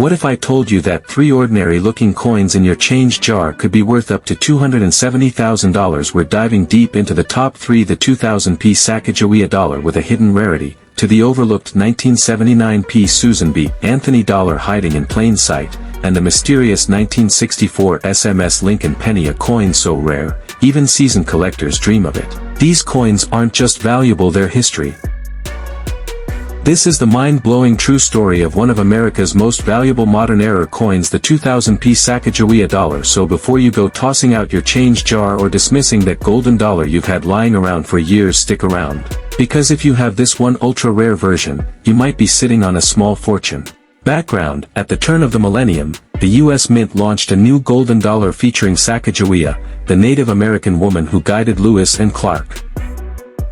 What if I told you that 3 ordinary-looking coins in your change jar could be worth up to $270,000? We're diving deep into the top 3: the 2000 P Sacagawea Dollar with a hidden rarity, to the overlooked 1979 P Susan B. Anthony Dollar hiding in plain sight, and the mysterious 1964 SMS Lincoln Penny, a coin so rare, even seasoned collectors dream of it. These coins aren't just valuable, they're history. This is the mind-blowing true story of one of America's most valuable modern-era coins, the 2000 P Sacagawea Dollar. So before you go tossing out your change jar or dismissing that golden dollar you've had lying around for years, stick around. Because if you have this one ultra-rare version, you might be sitting on a small fortune. Background: at the turn of the millennium, the U.S. Mint launched a new golden dollar featuring Sacagawea, the Native American woman who guided Lewis and Clark.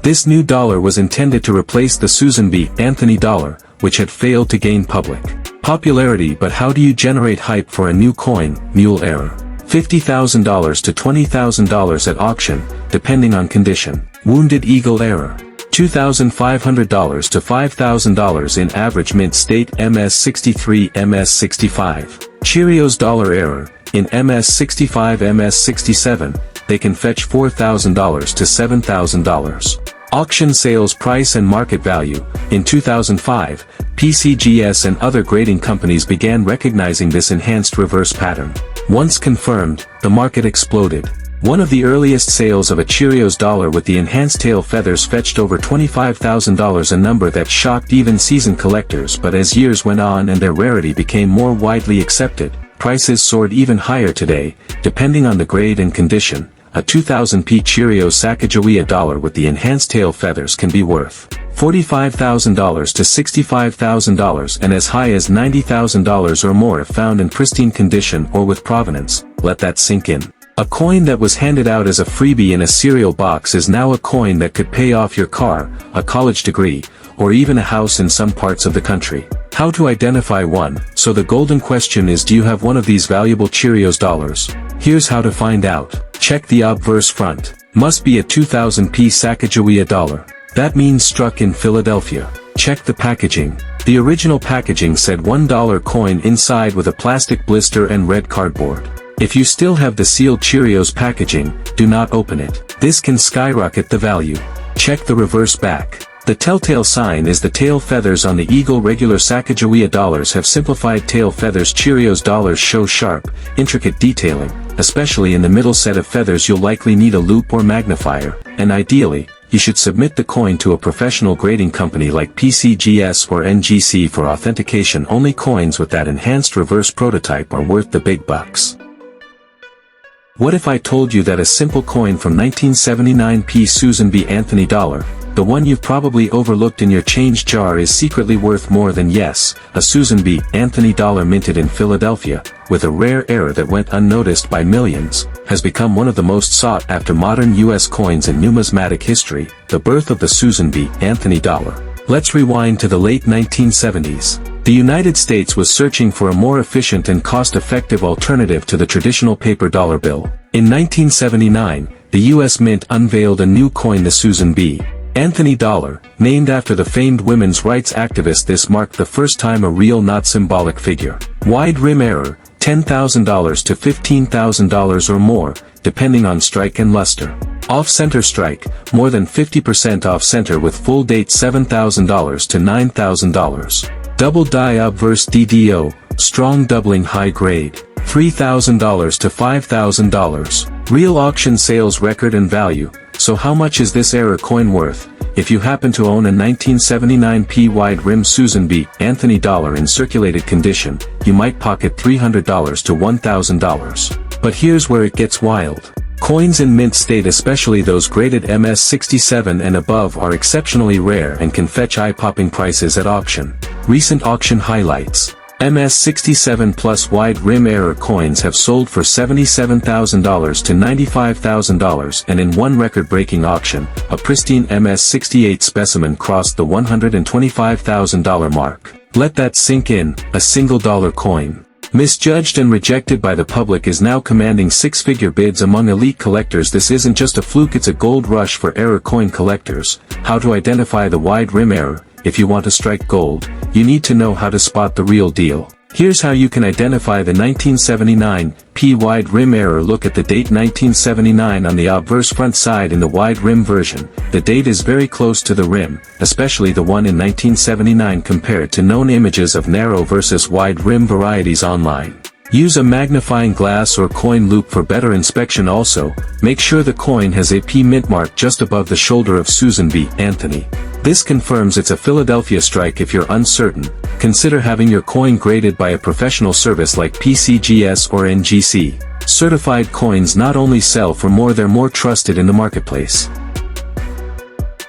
This new dollar was intended to replace the Susan B. Anthony dollar, which had failed to gain public popularity. But how do you generate hype for a new coin? Mule error. $50,000 to $20,000 at auction, depending on condition. Wounded eagle error. $2,500 to $5,000 in average mint state. MS63, MS65. Cheerios dollar error. In MS65, MS67, they can fetch $4,000 to $7,000. Auction sales price and market value. In 2005, PCGS and other grading companies began recognizing this enhanced reverse pattern. Once confirmed, the market exploded. One of the earliest sales of a Cheerios dollar with the enhanced tail feathers fetched over $25,000, a number that shocked even seasoned collectors. But as years went on and their rarity became more widely accepted, prices soared even higher. Today, depending on the grade and condition, a 2000 P Cheerios Sacagawea dollar with the enhanced tail feathers can be worth $45,000 to $65,000 and as high as $90,000 or more if found in pristine condition or with provenance. Let that sink in. A coin that was handed out as a freebie in a cereal box is now a coin that could pay off your car, a college degree, or even a house in some parts of the country. How to identify one? So the golden question is, do you have one of these valuable Cheerios dollars? Here's how to find out. Check the obverse front. Must be a 2000 P Sacagawea dollar. That means struck in Philadelphia. Check the packaging. The original packaging said $1 coin inside with a plastic blister and red cardboard. If you still have the sealed Cheerios packaging, do not open it. This can skyrocket the value. Check the reverse back. The telltale sign is the tail feathers on the eagle. Regular Sacagawea dollars have simplified tail feathers. Cheerios dollars show sharp, intricate detailing. Especially in the middle set of feathers, you'll likely need a loop or magnifier, and ideally, you should submit the coin to a professional grading company like PCGS or NGC for authentication. Only coins with that enhanced reverse prototype are worth the big bucks. What if I told you that a simple coin from 1979 P Susan B. Anthony dollar, the one you've probably overlooked in your change jar, is secretly worth more than, yes, a Susan B. Anthony dollar minted in Philadelphia, with a rare error that went unnoticed by millions, has become one of the most sought-after modern U.S. coins in numismatic history, the birth of the Susan B. Anthony dollar. Let's rewind to the late 1970s. The United States was searching for a more efficient and cost-effective alternative to the traditional paper dollar bill. In 1979, the U.S. Mint unveiled a new coin, the Susan B. Anthony dollar, named after the famed women's rights activist. This marked the first time a real, not symbolic figure. Wide rim error, $10,000 to $15,000 or more, depending on strike and luster. Off-center strike, more than 50% off-center with full date, $7,000 to $9,000. Double die obverse DDO, strong doubling high grade, $3,000 to $5,000. Real auction sales record and value. So how much is this error coin worth? If you happen to own a 1979 P wide rim Susan B. Anthony dollar in circulated condition, you might pocket $300 to $1,000. But here's where it gets wild. Coins in mint state, especially those graded MS67 and above, are exceptionally rare and can fetch eye-popping prices at auction. Recent auction highlights. MS67 plus wide rim error coins have sold for $77,000 to $95,000, and in one record-breaking auction, a pristine MS68 specimen crossed the $125,000 mark. Let that sink in. A single dollar coin, misjudged and rejected by the public, is now commanding six-figure bids among elite collectors. This isn't just a fluke, it's a gold rush for error coin collectors. How to identify the wide rim error? If you want to strike gold, you need to know how to spot the real deal. Here's how you can identify the 1979 P wide rim error. Look at the date 1979 on the obverse front side in the wide rim version. The date is very close to the rim, especially the one in 1979 compared to known images of narrow versus wide rim varieties online. Use a magnifying glass or coin loop for better inspection. Also, make sure the coin has a P mint mark just above the shoulder of Susan B. Anthony. This confirms it's a Philadelphia strike. If you're uncertain, consider having your coin graded by a professional service like PCGS or NGC. Certified coins not only sell for more, they're more trusted in the marketplace.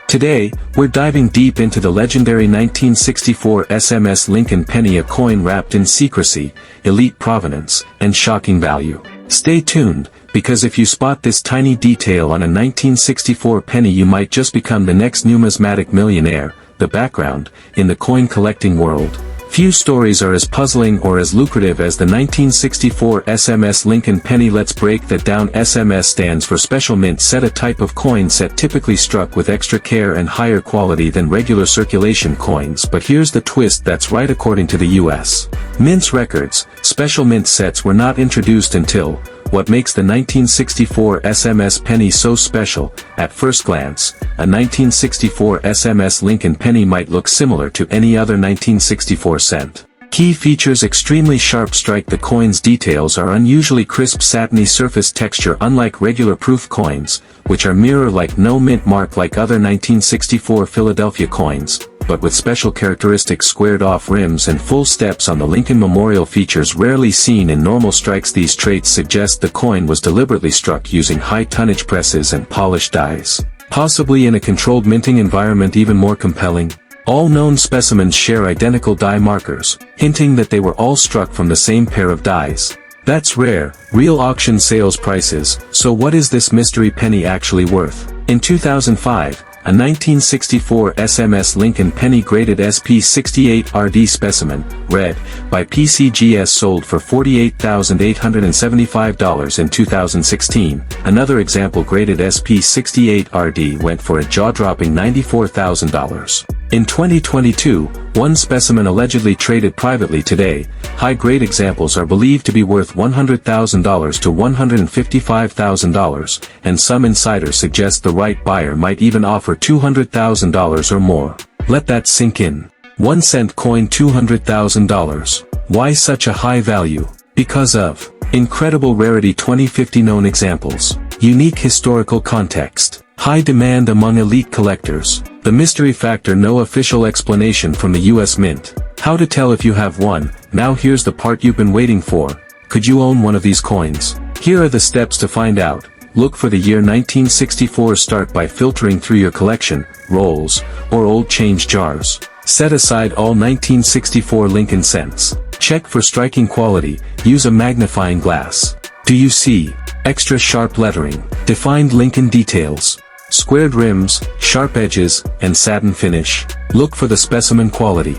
Today, we're diving deep into the legendary 1964 SMS Lincoln Penny, a coin wrapped in secrecy, elite provenance, and shocking value. Stay tuned, because if you spot this tiny detail on a 1964 penny, you might just become the next numismatic millionaire. The background, in the coin collecting world. Few stories are as puzzling or as lucrative as the 1964 SMS Lincoln Penny. Let's break that down. SMS stands for Special Mint Set, a type of coin set typically struck with extra care and higher quality than regular circulation coins. But here's the twist that's right. According to the U.S. Mint's records, special mint sets were not introduced until. What makes the 1964 SMS penny so special? At first glance, a 1964 SMS Lincoln penny might look similar to any other 1964 cent. Key features: extremely sharp strike. The coin's details are unusually crisp, satiny surface texture. Unlike regular proof coins, which are mirror-like, no mint mark like other 1964 Philadelphia coins, but with special characteristics: squared-off rims and full steps on the Lincoln Memorial, features rarely seen in normal strikes. These traits suggest the coin was deliberately struck using high-tonnage presses and polished dies, possibly in a controlled minting environment. Even more compelling, all known specimens share identical die markers, hinting that they were all struck from the same pair of dies. That's rare. Real auction sales prices. So what is this mystery penny actually worth? In 2005, a 1964 SMS Lincoln Penny graded SP68RD specimen, red, by PCGS sold for $48,875 in 2016. Another example graded SP68RD went for a jaw-dropping $94,000. In 2022, one specimen allegedly traded privately today. High-grade examples are believed to be worth $100,000 to $155,000, and some insiders suggest the right buyer might even offer $200,000 or more. Let that sink in. 1 cent coin, $200,000. Why such a high value? Because of incredible rarity. 2050 known examples. Unique historical context. High demand among elite collectors. The mystery factor. No official explanation from the US Mint. How to tell if you have one? Now here's the part you've been waiting for. Could you own one of these coins? Here are the steps to find out. Look for the year 1964. Start by filtering through your collection, rolls, or old change jars. Set aside all 1964 Lincoln cents. Check for striking quality. Use a magnifying glass. Do you see extra sharp lettering, defined Lincoln details, squared rims, sharp edges, and satin finish? Look for the specimen quality.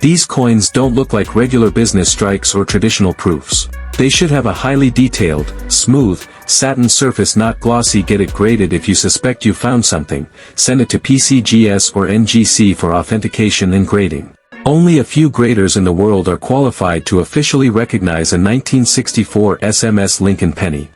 These coins don't look like regular business strikes or traditional proofs. They should have a highly detailed, smooth, satin surface, not glossy. Get it graded. If you suspect you found something, send it to PCGS or NGC for authentication and grading. Only a few graders in the world are qualified to officially recognize a 1964 SMS Lincoln Penny.